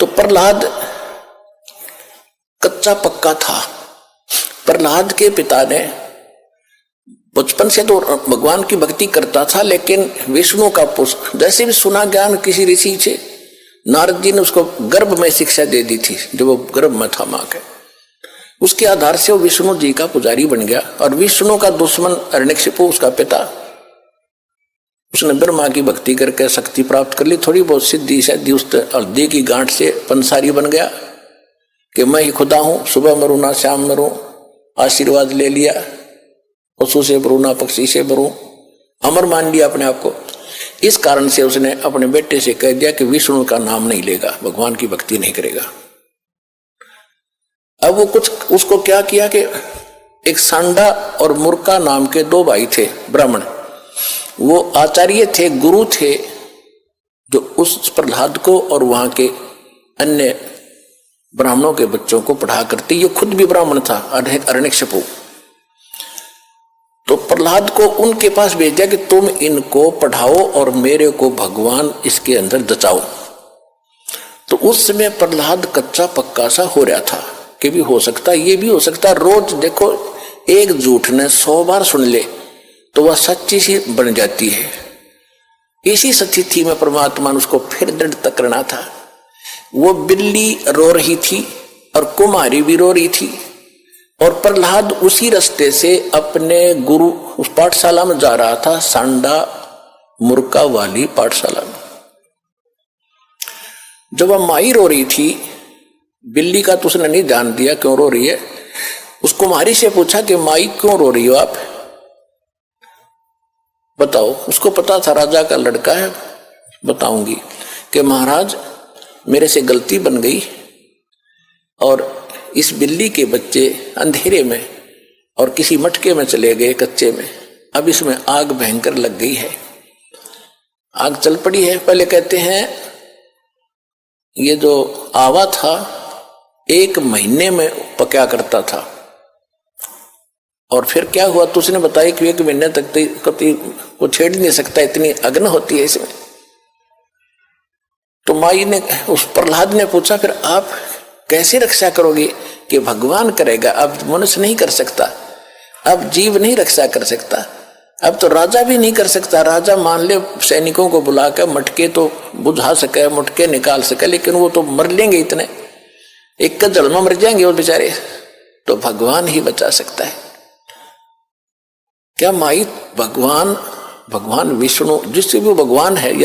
तो प्रहलाद कच्चा पक्का था। प्रहलाद के पिता ने बचपन से तो भगवान की भक्ति करता था, लेकिन विष्णु का पुष्प जैसे भी सुना ज्ञान किसी ऋषि से, नारद जी ने उसको गर्भ में शिक्षा दे दी थी जब वो गर्भ में था मां के। उसके आधार से वो विष्णु जी का पुजारी बन गया। और विष्णु का दुश्मन हिरण्यकशिपु उसका पिता, उसने ब्रह्मा की भक्ति करके शक्ति प्राप्त कर ली, थोड़ी बहुत सिद्धि शादी उस हल्दी की गांठ से पंसारी बन गया कि मैं ही खुदा हूं, सुबह मरूं ना शाम मरूं, आशीर्वाद ले लिया, पशु से मरूं ना पक्षी से मरूं, अमर मान लिया अपने आप को। इस कारण से उसने अपने बेटे से कह दिया कि विष्णु का नाम नहीं लेगा, भगवान की भक्ति नहीं करेगा। अब वो कुछ उसको क्या किया कि एक सांडा और मुर्का नाम के दो भाई थे ब्राह्मण, वो आचार्य थे, गुरु थे, जो उस प्रहलाद को और वहां के अन्य ब्राह्मणों के बच्चों को पढ़ा करते। ये खुद भी ब्राह्मण था हिरण्यकशिपु। तो प्रहलाद को उनके पास भेज दिया कि तुम इनको पढ़ाओ और मेरे को भगवान इसके अंदर दचाओ। तो उस समय प्रहलाद कच्चा पक्का सा हो रहा था कि भी हो सकता, ये भी हो सकता। रोज देखो एक झूठ ने 100 बार सुन ले तो वह सच्ची सी बन जाती है। इसी स्थिति में परमात्मा ने उसको फिर दृढ़ करना था। वो बिल्ली रो रही थी और कुमारी भी रो रही थी, और प्रहलाद उसी रास्ते से अपने गुरु उस पाठशाला में जा रहा था, सांडा मुर्का वाली पाठशाला में। जब वह माई रो रही थी, बिल्ली का तो उसने नहीं ध्यान दिया क्यों रो रही है। उस कुमारी से पूछा कि माई क्यों रो रही हो आप, बताओ। उसको पता था राजा का लड़का है, बताऊंगी कि महाराज मेरे से गलती बन गई और इस बिल्ली के बच्चे अंधेरे में और किसी मटके में चले गए कच्चे में, अब इसमें आग भयंकर लग गई है, आग चल पड़ी है। पहले कहते हैं ये जो आवा था 1 महीने में पका करता था, और फिर क्या हुआ तो उसने बताया कि 1 महीने तक कभी को छेड़ नहीं सकता, इतनी अग्नि होती है इसमें। तो माई ने उस प्रहलाद ने पूछा फिर आप कैसे रक्षा करोगे, कि भगवान करेगा, अब मनुष्य नहीं कर सकता, अब जीव नहीं रक्षा कर सकता, अब तो राजा भी नहीं कर सकता। राजा मान ले सैनिकों को बुलाकर मटके तो बुझा सके, मटके निकाल सके, लेकिन वो तो मर लेंगे, इतने एक का जल में मर जाएंगे वो बेचारे, तो भगवान ही बचा सकता है। क्या माई भगवान विष्णु जिससे भी भगवान है